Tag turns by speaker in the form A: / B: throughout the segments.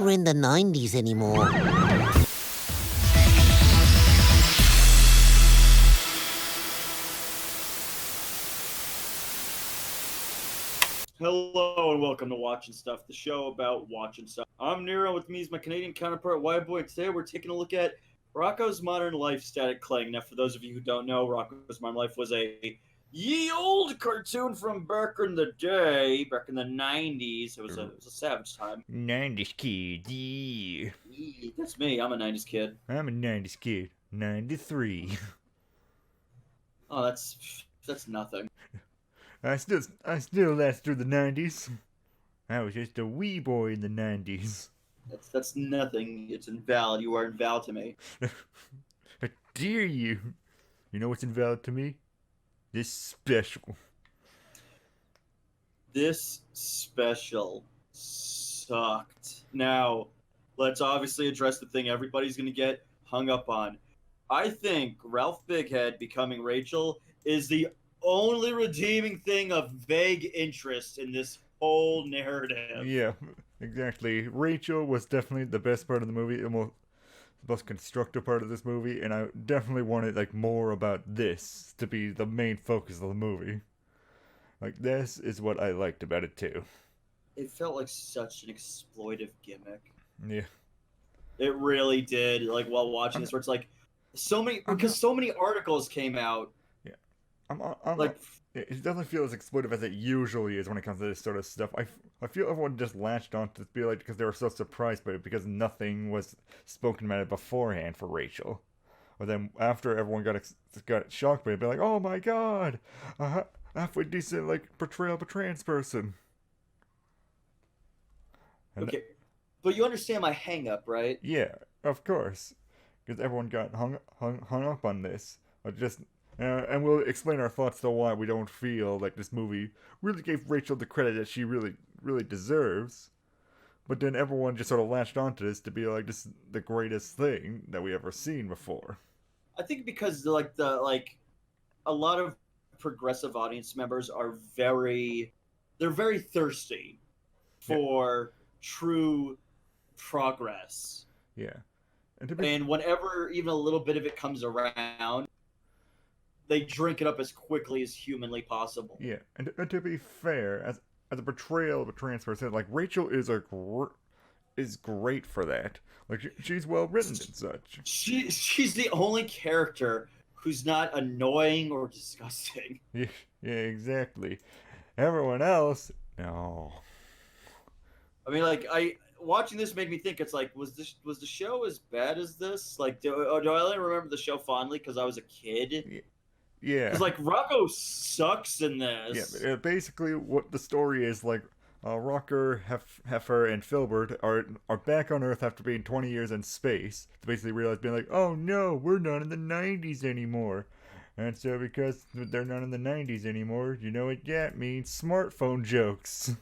A: longer in the 90s anymore.
B: Hello and welcome to Watchin' Stuff, the show about watching stuff. I'm Nero, with me is my Canadian counterpart, WHYBOY, and today we're taking a look at Rocko's Modern Life Static Cling. Now, for those of you who don't know, Rocko's Modern Life was a ye old cartoon from back in the day, back in the 90s. It was a savage time.
C: 90s kid, yeah.
B: That's me, I'm a 90s kid.
C: I'm a 90s kid. 93.
B: Oh, that's nothing.
C: I still last through the 90s. I was just a wee boy in the 90s.
B: That's nothing. It's invalid. You are invalid to me.
C: How dare you? You know what's invalid to me? This special.
B: This special sucked. Now, let's obviously address the thing everybody's going to get hung up on. I think Ralph Bighead becoming Rachel is the only redeeming thing of vague interest in this whole narrative.
C: Yeah, exactly. Rachel was definitely the best part of the movie, the most constructive part of this movie, and I definitely wanted like more about this to be the main focus of the movie. Like, this is what I liked about it too.
B: It felt like such an exploitive gimmick.
C: Yeah.
B: It really did. Like, while watching this, where it's like so many articles came out.
C: Yeah. I'm
B: like,
C: it doesn't feel as exploitive as it usually is when it comes to this sort of stuff. I feel everyone just latched on to be like, because they were so surprised by it because nothing was spoken about it beforehand for Rachel. But then after everyone got shocked by it, be like, oh my god, halfway decent like portrayal of a trans person. And
B: okay, but you understand my hang-up, right?
C: Yeah, of course, because everyone got hung up on this. And we'll explain our thoughts to why we don't feel like this movie really gave Rachel the credit that she really, really deserves. But then everyone just sort of latched onto this to be like, this is the greatest thing that we ever seen before.
B: I think because a lot of progressive audience members are very thirsty for true progress.
C: Yeah.
B: And whenever even a little bit of it comes around, they drink it up as quickly as humanly possible.
C: Yeah, and to be fair, as a portrayal of a trans person, like Rachel is great for that. Like she's well written and such.
B: She's the only character who's not annoying or disgusting.
C: Yeah, exactly. Everyone else, no.
B: I mean, watching this made me think. It's like, was the show as bad as this? Like, do I only remember the show fondly because I was a kid?
C: Yeah.
B: Because like Rocko sucks in this.
C: Yeah, basically what the story is like. Rocker, Heifer, and Filbert are back on Earth after being 20 years in space. To basically realize, being like, oh no, we're not in the 90s anymore. And so because they're not in the 90s anymore, you know what that means? Smartphone jokes.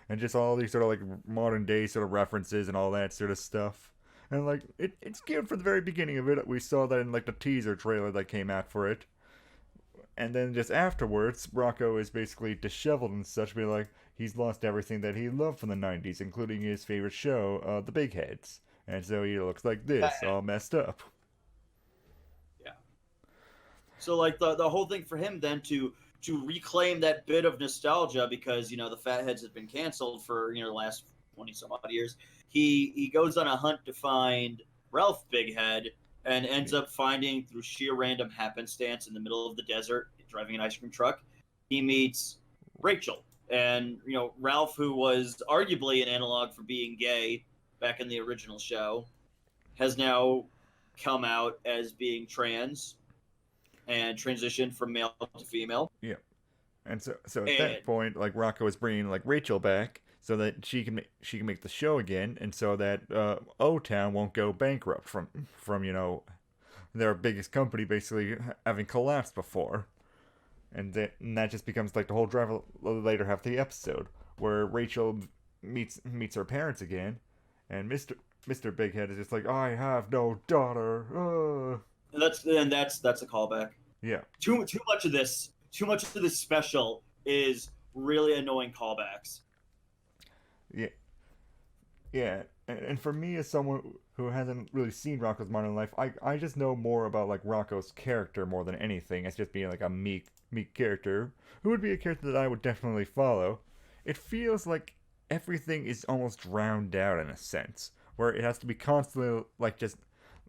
C: And just all these sort of like modern day sort of references and all that sort of stuff. And like, it's good for the very beginning of it. We saw that in like the teaser trailer that came out for it. And then just afterwards, Rocko is basically disheveled and such, be like, he's lost everything that he loved from the 90s, including his favorite show, The Big Heads. And so he looks like this, all messed up.
B: Yeah. So, like, the whole thing for him then to reclaim that bit of nostalgia, because, you know, the Fatheads had been canceled for, you know, the last 20-some-odd years, he goes on a hunt to find Ralph Bighead, and ends up finding, through sheer random happenstance in the middle of the desert, driving an ice cream truck, he meets Rachel. And, you know, Ralph, who was arguably an analog for being gay back in the original show, has now come out as being trans and transitioned from male to female.
C: Yeah. And so at that point, like, Rocko is bringing, like, Rachel back so that she can make the show again, and so that O-Town won't go bankrupt from you know, their biggest company basically having collapsed before. And that just becomes like the whole drive of the later half of the episode, where Rachel meets her parents again, and Mr. Bighead is just like, I have no daughter.
B: And that's a callback.
C: Yeah.
B: Too much of this special is really annoying callbacks.
C: Yeah, and for me, as someone who hasn't really seen Rocko's Modern Life, I just know more about like Rocko's character more than anything. As just being like a meek character who would be a character that I would definitely follow. It feels like everything is almost drowned out in a sense, where it has to be constantly like just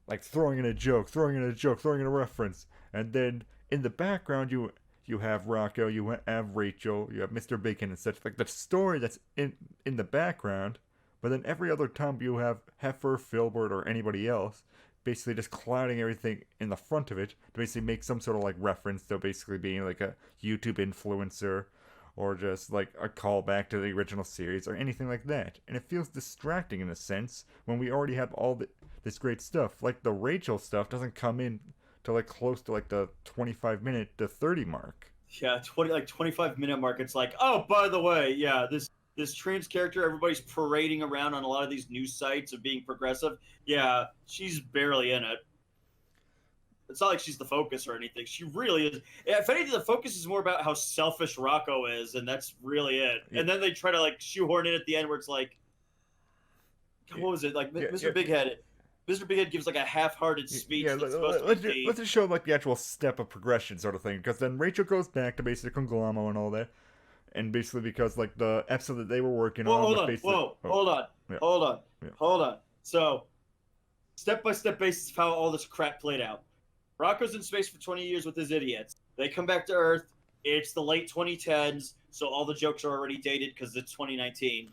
C: like throwing in a joke, throwing in a reference, and then in the background you have Rocko, you have Rachel, you have Mr. Bacon and such, like the story that's in the background, but then every other time you have Heifer, Filbert, or anybody else basically just clouding everything in the front of it to basically make some sort of like reference to basically being like a YouTube influencer or just like a callback to the original series or anything like that. And it feels distracting in a sense when we already have all this great stuff. Like the Rachel stuff doesn't come in to like close to like the 25-minute to 30 mark.
B: Yeah, 25-minute mark. It's like, oh, by the way, yeah, this trans character everybody's parading around on a lot of these news sites of being progressive. Yeah, she's barely in it. It's not like she's the focus or anything. She really is. If anything, the focus is more about how selfish Rocko is, and that's really it. Yeah. And then they try to like shoehorn in at the end where it's like, what was it? Like Mr. Bighead. Mr. Bighead gives like a half-hearted speech. Yeah,
C: let's just show like the actual step of progression sort of thing, because then Rachel goes back to basically Conglommo and all that, and basically because like the episode that they were working on.
B: Hold on. So, step-by-step basis of how all this crap played out. Rocko's in space for 20 years with his idiots. They come back to Earth. It's the late 2010s, so all the jokes are already dated because it's 2019.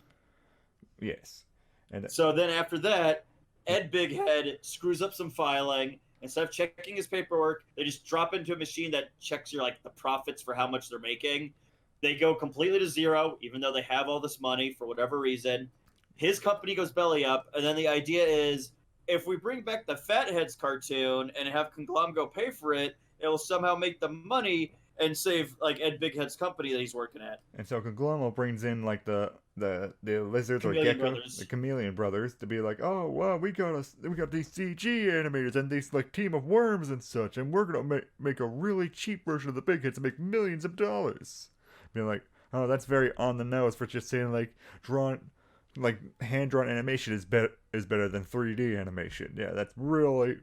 C: Yes. And
B: so then after that, Ed Bighead screws up some filing. Instead of checking his paperwork, they just drop into a machine that checks your like the profits for how much they're making. They go completely to zero, even though they have all this money for whatever reason. His company goes belly up, and then the idea is, if we bring back the Fatheads cartoon and have Conglom go pay for it, it will somehow make the money and save like Ed Bighead's company that he's working at.
C: And so Conglom brings in like the lizards or geckos, the Chameleon Brothers, to be like, oh well, we got these CG animators and these like team of worms and such, and we're gonna make a really cheap version of the Big Hits and make millions of dollars. Being like, oh, that's very on the nose for just saying like hand-drawn animation is better than 3D animation. Yeah, that's really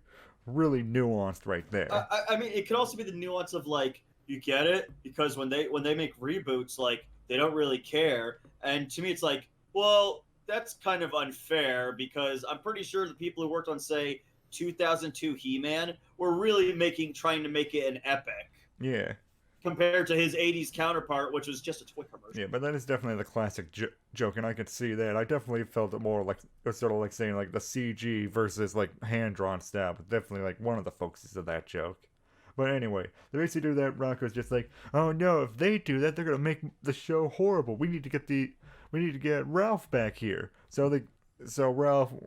C: nuanced right there.
B: I mean, it could also be the nuance of like, you get it, because when they make reboots, like they don't really care. And to me, it's like, well, that's kind of unfair, because I'm pretty sure the people who worked on, say, 2002 He-Man were really trying to make it an epic.
C: Yeah.
B: Compared to his 80s counterpart, which was just a toy commercial.
C: Yeah, but that is definitely the classic joke, and I could see that. I definitely felt it more like, it was sort of like saying like the CG versus like hand-drawn style, but definitely like one of the focuses of that joke. But anyway, they basically do that. Rocko's just like, oh no, if they do that, they're gonna make the show horrible. We need to get Ralph back here. So Rocko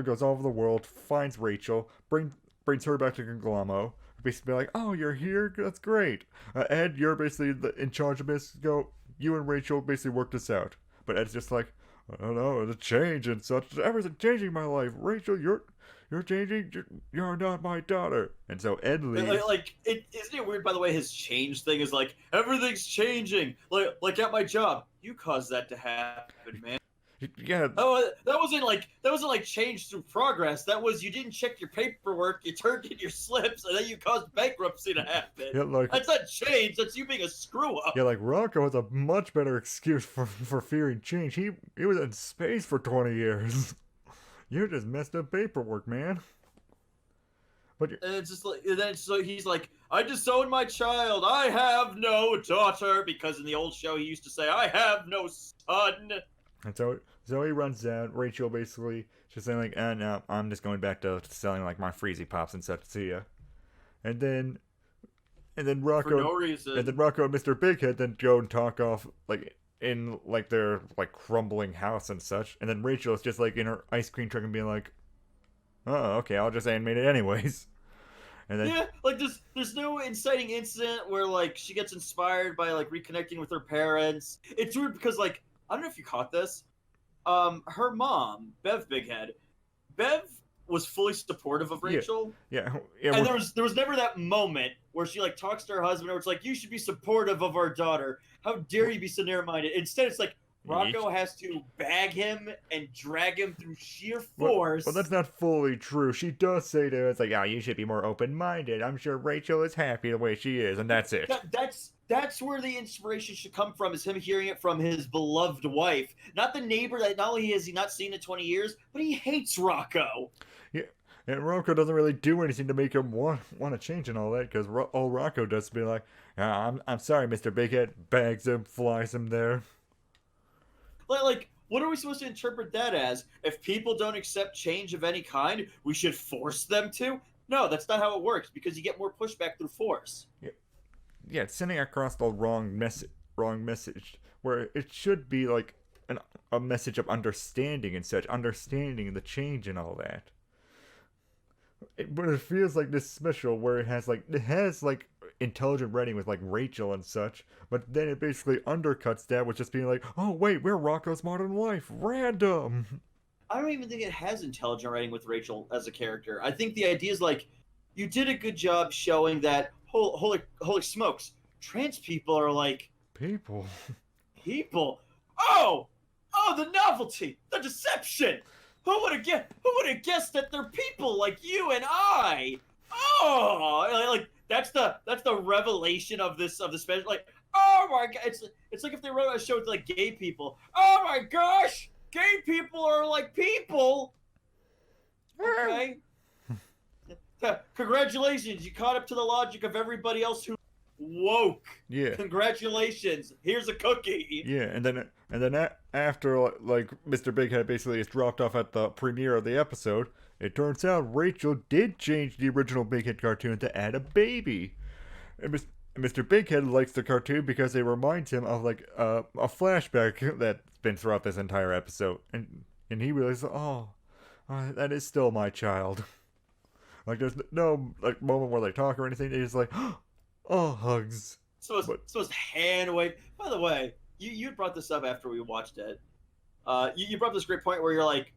C: goes all over the world, finds Rachel, brings her back to Conglommo. Basically like, oh, you're here? That's great. Ed, you're basically in charge of this. Go, you and Rachel basically work this out. But Ed's just like, I don't know, the change and such. Everything's changing my life. Rachel, you're changing. You're not my daughter. And so Ed leaves.
B: Isn't it weird, by the way, his change thing is like, everything's changing. Like at my job. You caused that to happen, man.
C: Yeah.
B: Oh, that wasn't like change through progress. That was, you didn't check your paperwork, you turned in your slips, and then you caused bankruptcy to happen.
C: Yeah,
B: that's not change. That's you being a screw up.
C: Yeah, like Rocko has a much better excuse for fearing change. He was in space for 20 years. You just messed up paperwork, man.
B: But and it's just like, and then so he's like, I disowned my child. I have no daughter, because in the old show he used to say, I have no son.
C: And so Zoe runs out. Rachel basically just saying like, no, I'm just going back to selling like my Freezy Pops and such. See ya. And then Rocko,
B: for no reason.
C: And then Rocko and Mr. Bighead then go and talk off like in like their like crumbling house and such. And then Rachel is just like in her ice cream truck and being like, oh, okay, I'll just animate it anyways. And then,
B: yeah, like there's no inciting incident where like she gets inspired by like reconnecting with her parents. It's weird because like, I don't know if you caught this. Her mom, Bev Bighead, was fully supportive of Rachel.
C: Yeah.
B: And there was never that moment where she like talks to her husband, or it's like, you should be supportive of our daughter. How dare you be so narrow-minded? Instead, it's like, Rocco has to bag him and drag him through sheer force.
C: Well, that's not fully true. She does say to him, it's like, oh, you should be more open-minded. I'm sure Rachel is happy the way she is, and that's it.
B: That's where the inspiration should come from, is him hearing it from his beloved wife. Not the neighbor that not only has he not seen in 20 years, but he hates Rocco.
C: Yeah, and Rocco doesn't really do anything to make him want to change and all that, because all Rocco does is be like, I'm sorry, Mr. Bighead, bags him, flies him there.
B: Like, what are we supposed to interpret that as? If people don't accept change of any kind, we should force them to? No, that's not how it works, because you get more pushback through force.
C: Yeah, it's sending across the wrong message, where it should be like a message of understanding and such, understanding the change and all that. But it feels like this special where it has like intelligent writing with like Rachel and such, but then it basically undercuts that with just being like, oh wait, we're Rocco's modern life, random.
B: I don't even think it has intelligent writing with Rachel as a character. I think the idea is like, you did a good job showing that, holy smokes, trans people are like...
C: People?
B: Oh, the novelty, the deception. Who would have guessed that they're people like you and I? Oh, like that's the revelation of this special. Like, oh my god, it's like if they wrote a show with like gay people. Oh my gosh, gay people are like people. Okay. Congratulations, you caught up to the logic of everybody else who woke.
C: Yeah.
B: Congratulations. Here's a cookie.
C: Yeah, and then after like Mr. Bighead basically is dropped off at the premiere of the episode, it turns out Rachel did change the original Bighead cartoon to add a baby. And Mr. Bighead likes the cartoon because they remind him of like a flashback that's been throughout this entire episode, and he realizes, that is still my child. Like there's no like moment where they talk or anything. They just like, hugs.
B: Supposed hand wave. By the way, you brought this up after we watched it. You brought up this great point where you're like,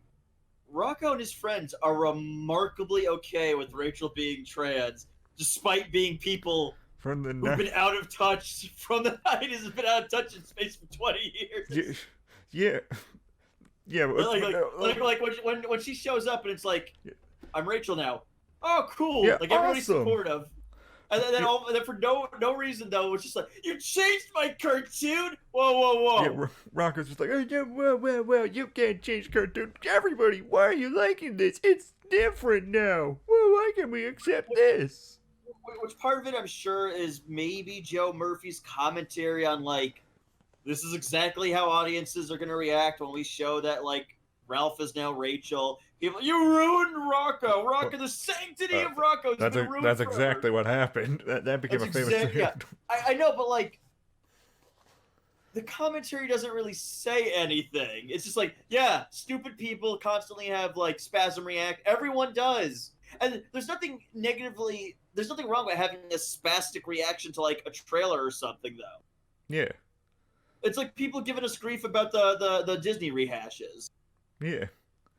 B: Rocco and his friends are remarkably okay with Rachel being trans, despite being people who've been out of touch from the 90s, has been out of touch in space for 20 years.
C: Yeah.
B: Like when she shows up and it's like, I'm Rachel now. Oh, cool.
C: Yeah,
B: like everybody's
C: awesome.
B: Supportive. And then for no reason though, it's just like, you changed my cartoon. Whoa.
C: Yeah, Rocco's just like, well, you can't change cartoon. Everybody, why are you liking this? It's different now. Well, why can we accept this?
B: Which part of it, I'm sure, is maybe Joe Murphy's commentary on like, this is exactly how audiences are gonna react when we show that like Ralph is now Rachel. People, you ruined Rocco. The sanctity of Rocco.
C: That's exactly what happened. That became a famous.
B: Yeah, I know, but like, the commentary doesn't really say anything. It's just like, yeah, stupid people constantly have like spasm react. Everyone does, and there's nothing wrong with having a spastic reaction to like a trailer or something, though.
C: Yeah.
B: It's like people giving us grief about the Disney rehashes.
C: Yeah.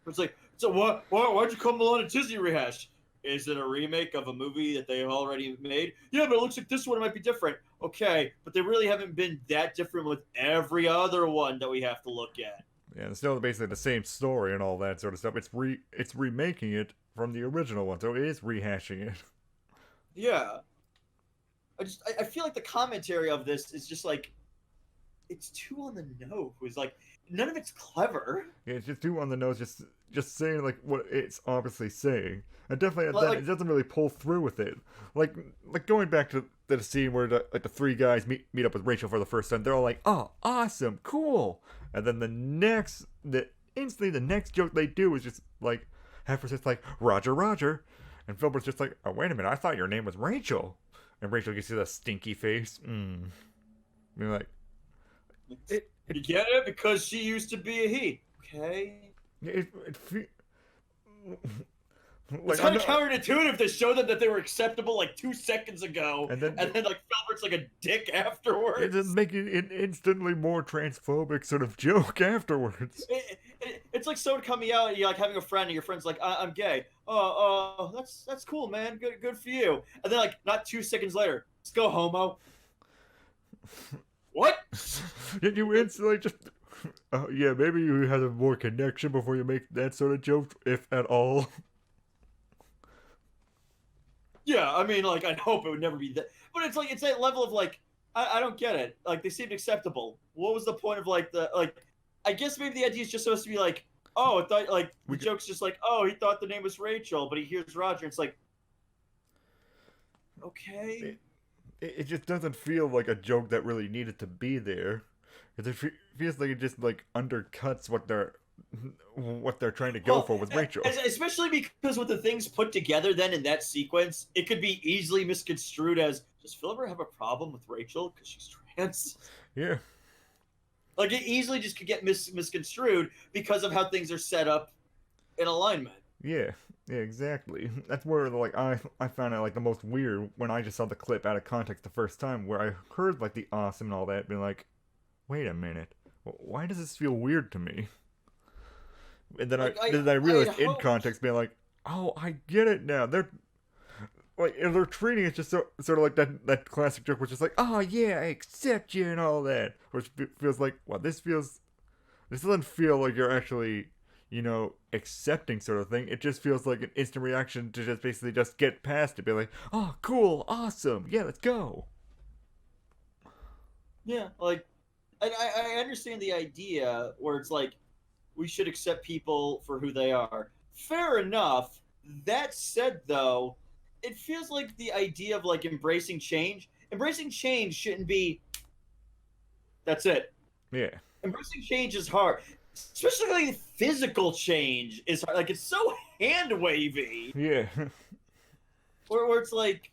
B: It's like, so why'd you come along a Disney rehash? Is it a remake of a movie that they already made? Yeah, but it looks like this one might be different. Okay, but they really haven't been that different with every other one that we have to look at.
C: Yeah, it's still basically the same story and all that sort of stuff. It's remaking it from the original one, so it is rehashing it.
B: Yeah. I feel like the commentary of this is just like, it's too on the nose. It's like, none of it's clever.
C: Yeah, it's just too on the nose, just saying like what it's obviously saying. And definitely it doesn't really pull through with it. Like going back to the scene where the three guys meet up with Rachel for the first time, they're all like, oh, awesome, cool. And then instantly the next joke they do is just like, Heifer's just like, Roger. And Filbert's just like, oh, wait a minute, I thought your name was Rachel. And Rachel gets the stinky face. You're like,
B: you get it? Because she used to be a he. Okay. It's kind of counterintuitive to show them that they were acceptable like 2 seconds ago, and then like Filbert's like a dick afterwards.
C: It just making an instantly more transphobic sort of joke afterwards.
B: It's like someone coming out and you're like having a friend, and your friend's like, I'm gay. Oh, that's cool, man. Good for you. And then like not 2 seconds later, let's go, homo. What?
C: You instantly just Yeah, maybe you have a more connection before you make that sort of joke, if at all.
B: Yeah, I mean, like, I'd hope it would never be that. But it's like, it's that level of, like, I don't get it. Like, they seemed acceptable. What was the point of, like, I guess maybe the idea is just supposed to be like, oh, I thought, like, the joke's just like, oh, he thought the name was Rachel, but he hears Roger. It's like, okay.
C: It just doesn't feel like a joke that really needed to be there. It feels like it just, like, undercuts what they're trying to go for with Rachel.
B: Especially because with the things put together then in that sequence, it could be easily misconstrued as, does Phil ever have a problem with Rachel because she's trans?
C: Yeah.
B: Like, it easily just could get misconstrued because of how things are set up in alignment.
C: Yeah, exactly. That's where, like, I found it, like, the most weird when I just saw the clip out of context the first time, where I heard, like, the awesome and all that, being like, wait a minute, why does this feel weird to me? And then I realized in context, being like, oh, I get it now. They're treating it just sort of like that classic joke, which is like, oh yeah, I accept you and all that, which feels like, well, this doesn't feel like you're actually, accepting sort of thing. It just feels like an instant reaction to just basically just get past it, be like, oh, cool, awesome, yeah, let's go.
B: Yeah, like, I understand the idea where it's like, we should accept people for who they are. Fair enough. That said, though, it feels like the idea of, like, embracing change shouldn't be, that's it.
C: Yeah.
B: Embracing change is hard. Especially, like, physical change is hard. Like, it's so hand-wavy.
C: Yeah.
B: where it's like,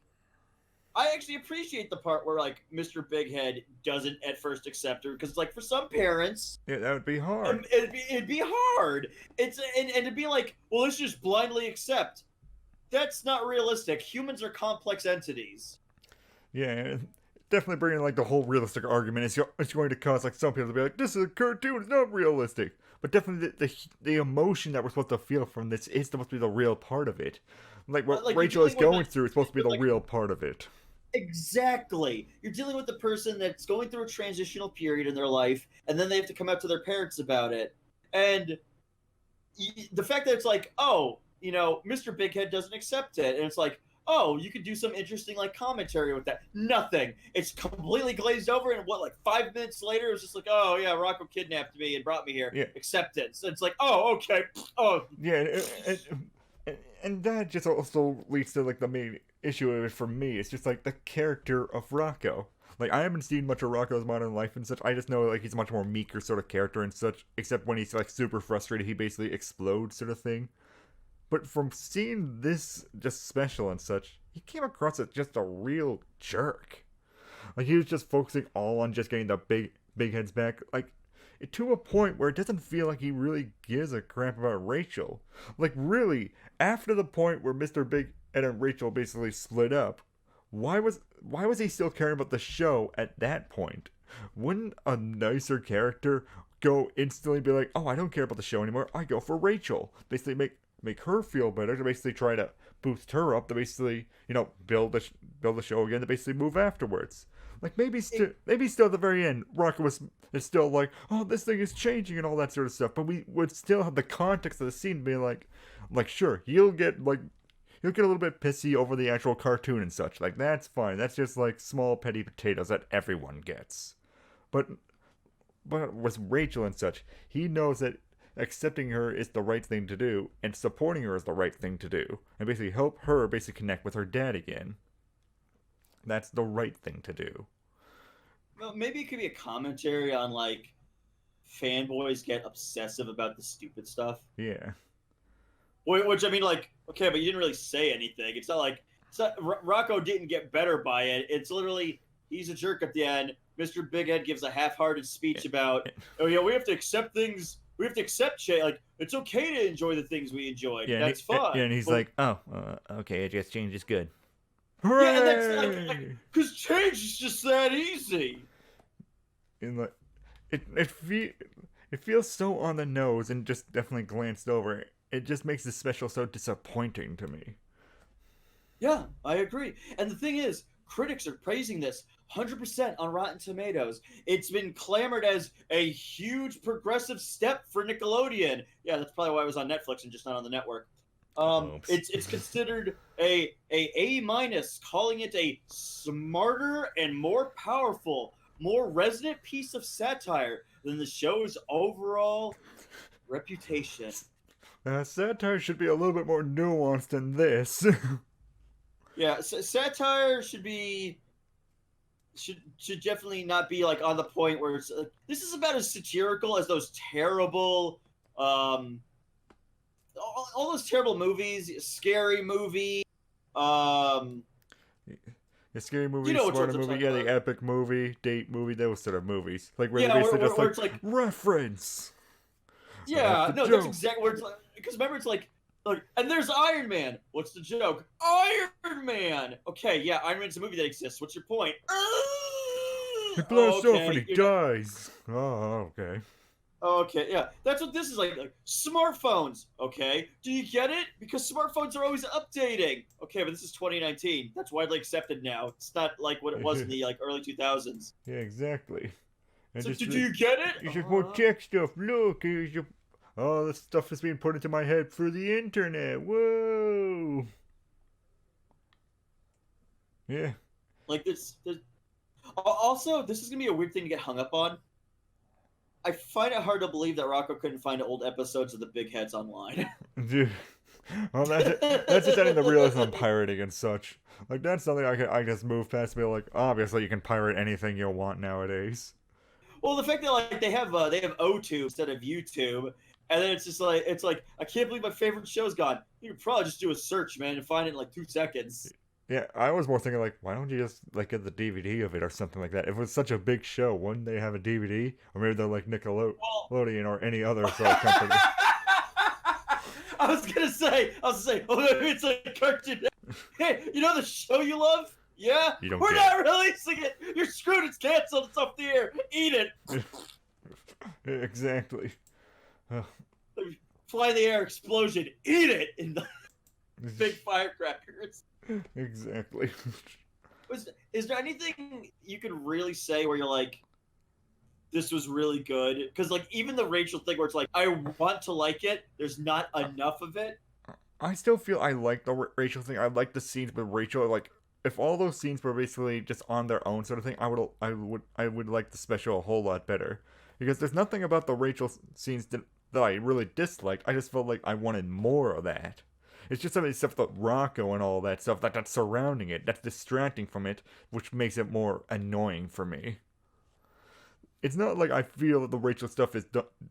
B: I actually appreciate the part where, like, Mr. Bighead doesn't at first accept her, because, like, for some parents,
C: yeah, that would be hard.
B: It'd be hard. And to be like, well, let's just blindly accept. That's not realistic. Humans are complex entities.
C: Yeah, definitely bringing, like, the whole realistic argument. It's going to cause, like, some people to be like, this is a cartoon, it's not realistic. But definitely the emotion that we're supposed to feel from this is supposed to be the real part of it. Like, what Rachel is going through is supposed to be the real part of it.
B: Exactly. You're dealing with the person that's going through a transitional period in their life, and then they have to come out to their parents about it. And the fact that it's like, oh, Mr. Bighead doesn't accept it. And it's like, oh, you could do some interesting, like, commentary with that. Nothing. It's completely glazed over, and 5 minutes later, it's just like, oh, yeah, Rocco kidnapped me and brought me here.
C: Yeah.
B: Acceptance. It's like, oh, okay. Oh.
C: Yeah, and that just also leads to, like, the main issue of it for me. It's just, like, the character of Rocco. Like, I haven't seen much of Rocco's modern life and such. I just know, like, he's a much more meeker sort of character and such, except when he's, like, super frustrated, he basically explodes sort of thing. But from seeing this just special and such, he came across as just a real jerk. Like, he was just focusing all on just getting the big heads back. Like, to a point where it doesn't feel like he really gives a crap about Rachel. Like, really, after the point where Mr. Big Ed and Rachel basically split up, why was he still caring about the show at that point? Wouldn't a nicer character go instantly be like, oh, I don't care about the show anymore, I go for Rachel. Basically make her feel better, to basically try to boost her up, to basically, build the show again, to basically move afterwards. Like, maybe still at the very end, Rocco is still like, oh, this thing is changing and all that sort of stuff, but we would still have the context of the scene being like, sure, you'll get a little bit pissy over the actual cartoon and such. Like, that's fine. That's just, like, small petty potatoes that everyone gets. But with Rachel and such, he knows that accepting her is the right thing to do, and supporting her is the right thing to do, and basically help her basically connect with her dad again. That's the right thing to do.
B: Well, maybe it could be a commentary on, like, fanboys get obsessive about the stupid stuff.
C: Yeah.
B: Which, I mean, like, okay, but you didn't really say anything. It's not like Rocco didn't get better by it. It's literally, he's a jerk at the end. Mr. Bighead gives a half-hearted speech about, oh, yeah, we have to accept things. We have to accept change. Like, it's okay to enjoy the things we enjoy. Yeah, that's fine.
C: Yeah, and he's like, oh, okay, I guess change is good.
B: Hooray! Yeah, and that's like, because change is just that easy.
C: And like, it feels so on the nose and just definitely glanced over. It just makes this special so disappointing to me.
B: Yeah, I agree. And the thing is, critics are praising this. 100% on Rotten Tomatoes. It's been clamored as a huge progressive step for Nickelodeon. Yeah, that's probably why it was on Netflix and just not on the network. It's considered a minus, calling it a smarter and more powerful, more resonant piece of satire than the show's overall reputation.
C: Satire should be a little bit more nuanced than this.
B: Yeah, satire should definitely not be like on the point where it's this is about as satirical as those terrible all those terrible movies, Scary Movie,
C: The Scary Movie,
B: you know
C: Smarter Movie, yeah, the Epic Movie, Date Movie, those sort of movies. Like where they basically just
B: where
C: like,
B: it's like
C: reference.
B: Yeah,
C: that's
B: that's exactly where it's like, because remember it's like, and there's Iron Man. What's the joke? Iron Man. Okay, yeah, Iron Man's a movie that exists. What's your point?
C: He blasts off and he
B: you're not-
C: dies. Oh, okay.
B: Okay, yeah, that's what this is like smartphones. Okay, do you get it? Because smartphones are always updating. Okay, but this is 2019. That's widely accepted now. It's not like what it was in the like early 2000s.
C: Yeah, exactly. And
B: So
C: just
B: do you get it?
C: You should more tech stuff. Look, here's your... Oh, this stuff is being put into my head through the internet. Whoa. Yeah.
B: Like this. Also, this is gonna be a weird thing to get hung up on. I find it hard to believe that Rocco couldn't find old episodes of the Big Heads online.
C: Dude. Well, that's just adding the realism on pirating and such. Like, that's something I just move past and be like, obviously you can pirate anything you want nowadays.
B: Well, the fact that like they have O2 instead of YouTube, and then it's like I can't believe my favorite show's gone. You could probably just do a search, man, and find it in like 2 seconds.
C: Yeah, I was more thinking like, why don't you just like get the DVD of it or something like that? If it was such a big show, wouldn't they have a DVD? Or maybe they're like Nickelodeon or any other sort of company.
B: I was gonna say, oh, maybe it's a cartoon. Hey, you know the show you love? Yeah, we're not releasing it. You're screwed. It's canceled. It's off the air. Eat it.
C: Exactly.
B: Fly in the air, explosion. Eat it in the big firecrackers.
C: Exactly.
B: Is there anything you could really say where you're like, this was really good? Because like even the Rachel thing where it's like, I want to like it, there's not enough of it.
C: I still feel I like the Rachel thing. I like the scenes with Rachel. Like, if all those scenes were basically just on their own sort of thing, I would like the special a whole lot better. Because there's nothing about the Rachel scenes that I really disliked. I just felt like I wanted more of that. It's just some of the stuff with Rocco and all that stuff that's surrounding it, that's distracting from it, which makes it more annoying for me. It's not like I feel that the Rachel stuff is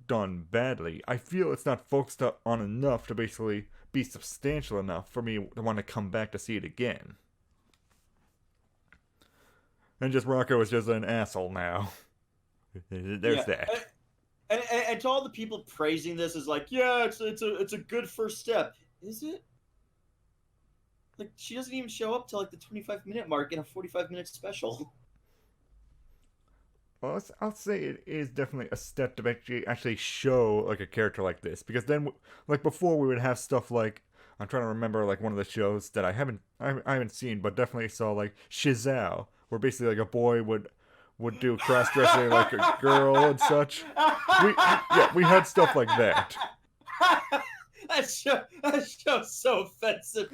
C: done badly. I feel it's not focused on enough to basically be substantial enough for me to want to come back to see it again. And just Rocco is just an asshole now. There's that.
B: And to all the people praising this is like, yeah, it's a good first step. Is it? Like, she doesn't even show up till like the 25-minute mark in a 45-minute special.
C: Well, I'll say it is definitely a step to actually show like a character like this, because then like before we would have stuff like, I'm trying to remember like one of the shows that I haven't seen, but definitely saw like Shizao, where basically like a boy would do cross dressing like a girl and such. We had stuff like that.
B: That show's so offensive.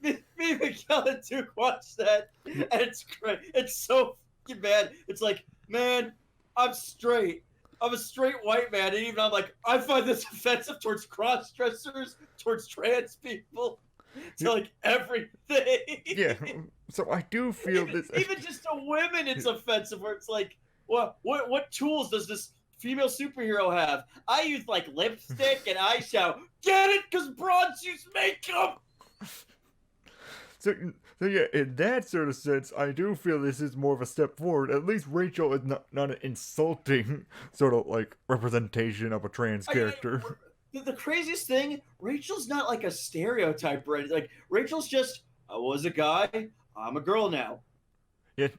B: Me and Miguel and Duke watched that, and it's great. It's so fucking bad. It's like, man, I'm straight. I'm a straight white man, and even I'm like, I find this offensive towards cross-dressers, towards trans people, to like everything.
C: Yeah, so I do feel this.
B: Even just to women, it's offensive. Where it's like, what tools does this female superhero have? I use like lipstick and eyeshadow. Get it? Because broads use makeup.
C: So yeah, in that sort of sense, I do feel this is more of a step forward. At least Rachel is not an insulting sort of like representation of a trans character.
B: The craziest thing, Rachel's not like a stereotype, right? Like Rachel's just, I was a guy, I'm a girl now.
C: Yeah,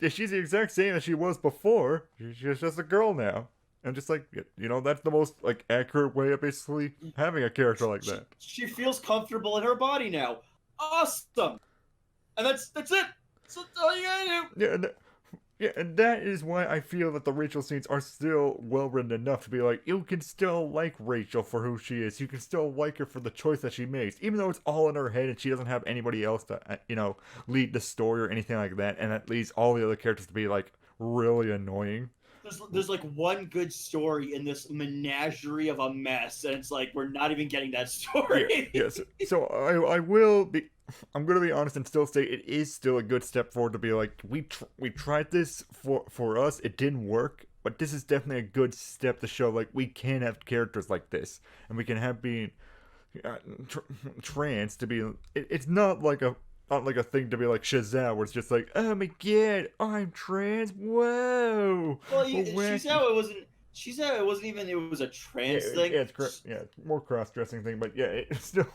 C: she's the exact same as she was before. She's just a girl now. And just like, you know, that's the most like accurate way of basically having a character like that.
B: She feels comfortable in her body now. Awesome. And that's it. That's all you gotta do.
C: Yeah, and Yeah, and that is why I feel that the Rachel scenes are still well written enough to be like, you can still like Rachel for who she is. You can still like her for the choice that she makes, even though it's all in her head and she doesn't have anybody else to, lead the story or anything like that. And that leads all the other characters to be like really annoying.
B: There's like one good story in this menagerie of a mess, and it's like we're not even getting that story.
C: Yeah, yes. So I will be. I'm gonna be honest and still say it is still a good step forward to be like we tried this for us, it didn't work, but this is definitely a good step to show like we can have characters like this and we can have being uh, trans to be. It's not like a thing to be like Shazam where it's just like, oh my god, I'm trans. Whoa.
B: Well,
C: Wacky.
B: she's how it wasn't. She's how it wasn't even. It was a trans thing.
C: Yeah, it's more cross dressing thing, but yeah, it's still.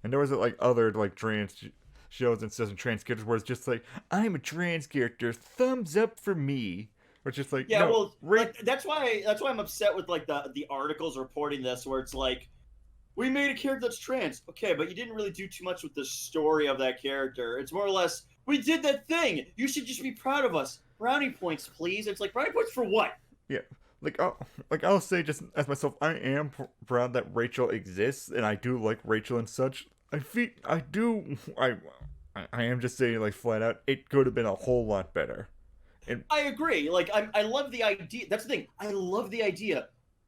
C: And there was like other like trans shows and stuff and trans characters where it's just like, I'm a trans character, thumbs up for me. Or it's just like,
B: Yeah,
C: no,
B: well, like, that's why I'm upset with like the articles reporting this, where it's like, we made a character that's trans, okay, but you didn't really do too much with the story of that character. It's more or less, we did that thing. You should just be proud of us. Brownie points, please. It's like, brownie points for what?
C: Yeah. I'll say just as myself, I am proud that Rachel exists, and I do like Rachel and such. I am just saying, like, flat out, it could have been a whole lot better. And
B: I agree. Like, I love the idea. That's the thing. I love the idea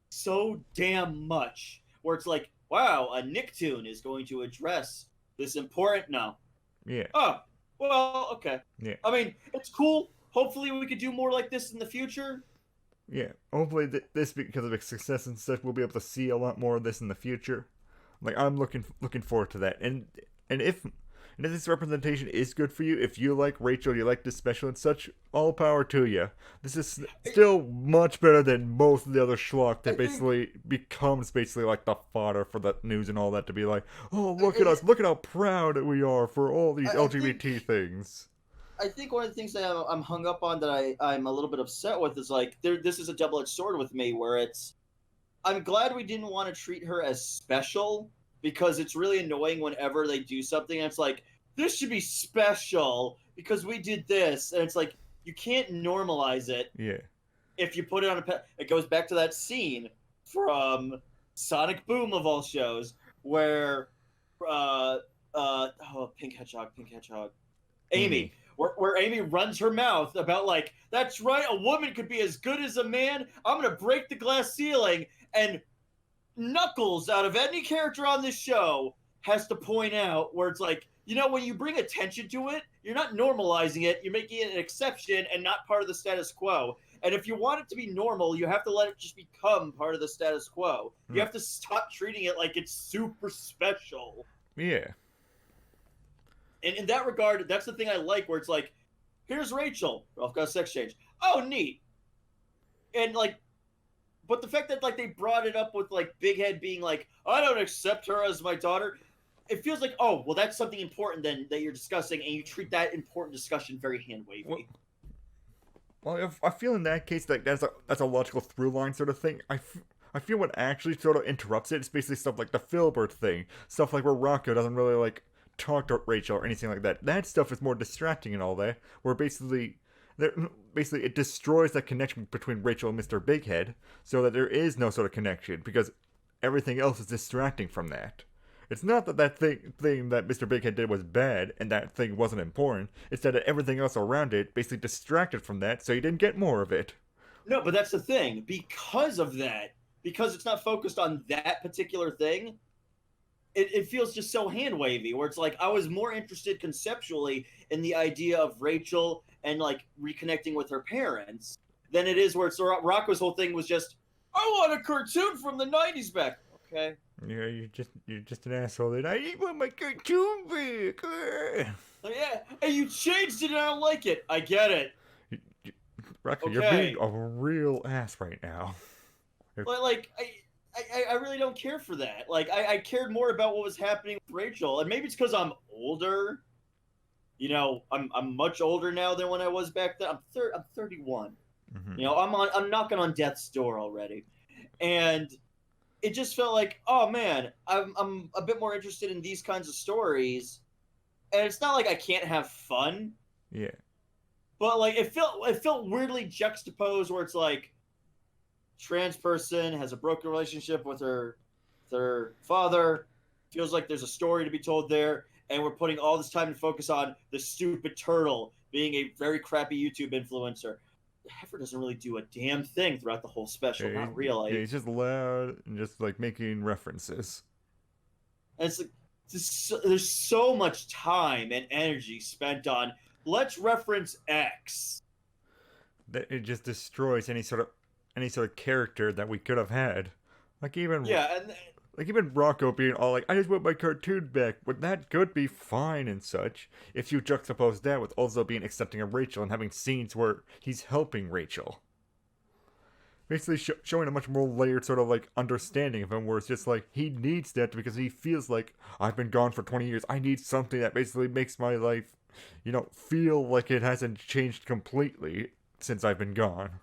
B: so damn much. Where it's like, wow, a Nicktoon is going to address this important. No.
C: yeah,
B: Oh, well, okay.
C: yeah,
B: I mean, it's cool. Hopefully, we could do more like this in the future.
C: yeah. Hopefully, this because of its success and stuff, we'll be able to see a lot more of this in the future. Like, I'm looking forward to that. And if this representation is good for you, if you like Rachel, you like this special and such, all power to you. This is still much better than most of the other schlock that basically becomes basically like the fodder for the news and all that to be like, oh, look at us, look at how proud we are for all these LGBT things.
B: I think one of the things that I'm hung up on that I'm a little bit upset with is like, this is a double-edged sword with me, where it's, I'm glad we didn't want to treat her as special, because it's really annoying whenever they do something and it's like, this should be special because we did this. And it's like, you can't normalize it.
C: Yeah.
B: If you put it on it goes back to that scene from Sonic Boom of all shows where, Pink Hedgehog, Amy. Where Amy runs her mouth about like, that's right, a woman could be as good as a man. I'm going to break the glass ceiling. And Knuckles, out of any character on this show, has to point out where it's like, when you bring attention to it, you're not normalizing it. You're making it an exception and not part of the status quo. And if you want it to be normal, you have to let it just become part of the status quo. You have to stop treating it like it's super special.
C: Yeah.
B: And in that regard, that's the thing I like, where it's like, here's Rachel. Ralph got a sex change. Oh, neat. And like, but the fact that like they brought it up with like Big Head being like, I don't accept her as my daughter, it feels like, oh, well, that's something important then that you're discussing, and you treat that important discussion very hand wavy.
C: Well, I feel in that case like that's a logical through line sort of thing. I feel what actually sort of interrupts it is basically stuff like the Filbert thing, stuff like where Rocko doesn't really like talk to Rachel or anything like that. That stuff is more distracting and all that, where basically it destroys that connection between Rachel and Mr. Big Head, so that there is no sort of connection, because everything else is distracting from that. It's not that thing that Mr. Big Head did was bad and that thing wasn't important. It's that everything else around it basically distracted from that, so you didn't get more of it.
B: No, but that's the thing. Because of that, because it's not focused on that particular thing, it feels just so hand-wavy, where it's like, I was more interested conceptually in the idea of Rachel and like reconnecting with her parents than it is where it's Rocko's whole thing was just, I want a cartoon from the 90s back. Okay.
C: Yeah, you're just an asshole. And I want my cartoon back.
B: Yeah, and you changed it and I don't like it. I get it.
C: Rocko,
B: Okay.
C: You're being a real ass right now.
B: Like I really don't care for that. Like, I cared more about what was happening with Rachel, and maybe it's because I'm older. I'm much older now than when I was back then. I'm 31.
C: Mm-hmm.
B: I'm knocking on death's door already, and it just felt like, oh man, I'm a bit more interested in these kinds of stories, and it's not like I can't have fun.
C: Yeah.
B: but like it felt weirdly juxtaposed where it's like trans person has a broken relationship with her father, feels like there's a story to be told there, and we're putting all this time and focus on the stupid turtle being a very crappy YouTube influencer. Heifer doesn't really do a damn thing throughout the whole special, not really.
C: Yeah, he's just loud and just like making references.
B: And it's like there's so much time and energy spent on let's reference X.
C: That it just destroys any sort of character that we could have had. Like even Rocco being all like, I just want my cartoon back, but that could be fine and such. If you juxtapose that with also being accepting of Rachel and having scenes where he's helping Rachel. Basically showing a much more layered sort of like understanding of him, where it's just like he needs that because he feels like I've been gone for 20 years. I need something that basically makes my life, feel like it hasn't changed completely since I've been gone.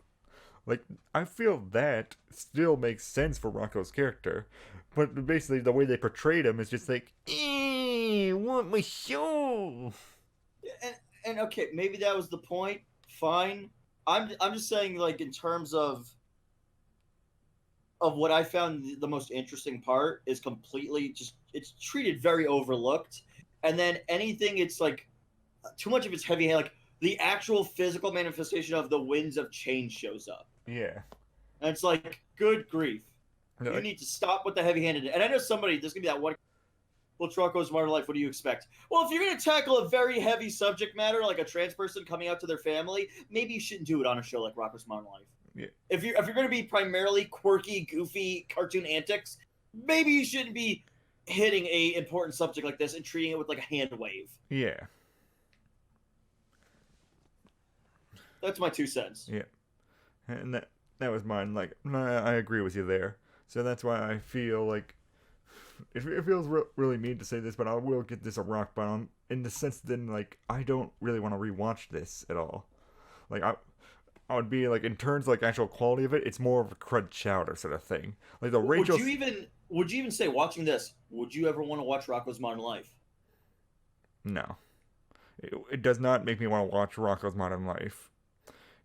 C: Like, I feel that still makes sense for Rocco's character. But basically, the way they portrayed him is just like, want my show.
B: And okay, maybe that was the point. Fine. I'm just saying, like, in terms of what I found the most interesting part is completely just, it's treated very overlooked. And then anything, it's like, too much of it's heavy hand, like, the actual physical manifestation of the winds of change shows up.
C: Yeah.
B: And it's like, good grief.
C: No,
B: you need to stop with the heavy-handed. And I know there's going to be that one, well, Rocko's Modern Life, what do you expect? Well, if you're going to tackle a very heavy subject matter, like a trans person coming out to their family, maybe you shouldn't do it on a show like Rocko's Modern Life.
C: Yeah.
B: If you're going to be primarily quirky, goofy cartoon antics, maybe you shouldn't be hitting a important subject like this and treating it with like a hand wave.
C: Yeah.
B: That's my 2 cents.
C: Yeah. And that was mine. Like, I agree with you there. So that's why I feel like it feels really mean to say this, but I will get this a rock bottom in the sense that like I don't really want to rewatch this at all. Like I would be like in terms of like actual quality of it, it's more of a crud chowder sort of thing. Like the Rachel.
B: Would you even say watching this? Would you ever want to watch Rocko's Modern Life?
C: No, it does not make me want to watch Rocko's Modern Life.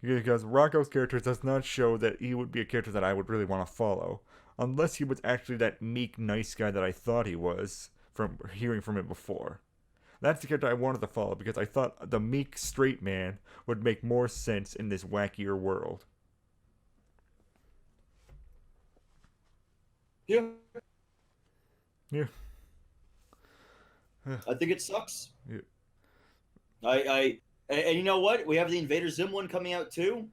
C: Because Rocko's character does not show that he would be a character that I would really want to follow. Unless he was actually that meek, nice guy that I thought he was from hearing from him before. That's the character I wanted to follow because I thought the meek, straight man would make more sense in this wackier world.
B: Yeah.
C: Yeah.
B: I think it sucks.
C: Yeah.
B: And you know what? We have the Invader Zim one coming out too.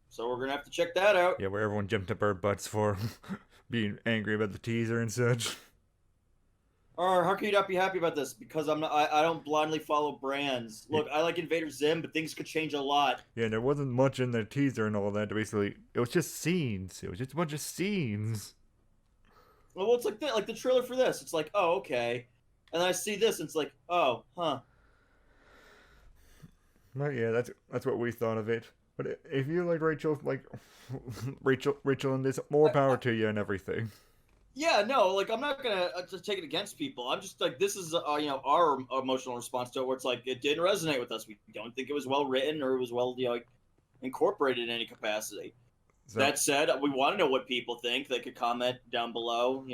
B: So we're going to have to check that out.
C: Yeah, where everyone jumped up our butts for being angry about the teaser and such.
B: Or how can you not be happy about this? Because I don't blindly follow brands. Look, I like Invader Zim, but things could change a lot.
C: Yeah, there wasn't much in the teaser and all that. Basically, it was just scenes. It was just a bunch of scenes.
B: Well, it's like that, like the trailer for this. It's like, oh, okay. And then I see this, and it's like, oh, huh.
C: Well, yeah, that's what we thought of it. But if you like Rachel, Rachel, and this, more power to you and everything.
B: Yeah, no, like I'm not gonna just take it against people. I'm just like, this is our emotional response to it, where it's like it didn't resonate with us. We don't think it was well written or it was well incorporated in any capacity. So, that said, we want to know what people think. They could comment down below.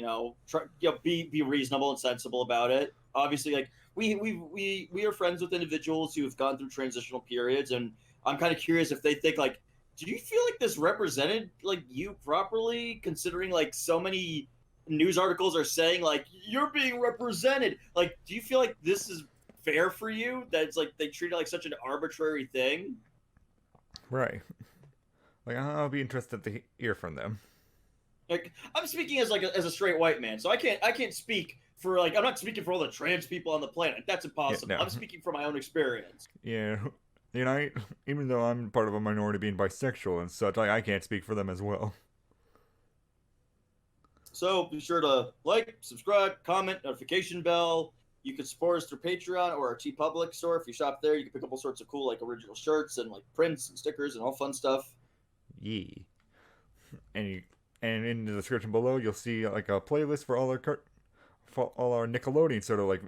B: Be reasonable and sensible about it. Obviously, like we are friends with individuals who have gone through transitional periods, and I'm kind of curious if they think like, do you feel like this represented like you properly, considering like so many news articles are saying like you're being represented? Like, do you feel like this is fair for you? That it's like they treat it like such an arbitrary thing?
C: Right. Like, I'll be interested to hear from them.
B: Like, I'm speaking as a straight white man, so I can't speak for like, I'm not speaking for all the trans people on the planet. That's impossible. Yeah, no. I'm speaking from my own experience.
C: Yeah, even though I'm part of a minority being bisexual and such, I can't speak for them as well.
B: So be sure to like, subscribe, comment, notification bell. You can support us through Patreon or our TeePublic store. If you shop there, you can pick up all sorts of cool like original shirts and like prints and stickers and all fun stuff.
C: Yeah. And in the description below, you'll see like a playlist for all our Nickelodeon sort of like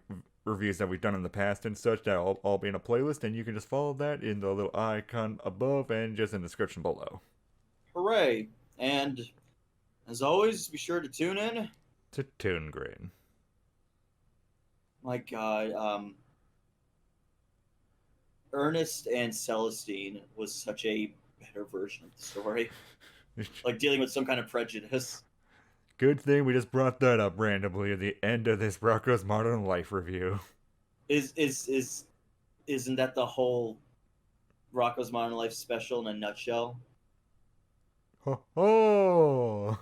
C: reviews that we've done in the past and such. That'll all be in a playlist, and you can just follow that in the little icon above and just in the description below.
B: Hooray! And as always, be sure to tune in
C: to ToonGrin.
B: My God, Ernest and Celestine was such a better version of the story. Like dealing with some kind of prejudice.
C: Good thing we just brought that up randomly at the end of this Rocko's Modern Life review.
B: Isn't that the whole Rocko's Modern Life special in a nutshell?
C: Ho ho!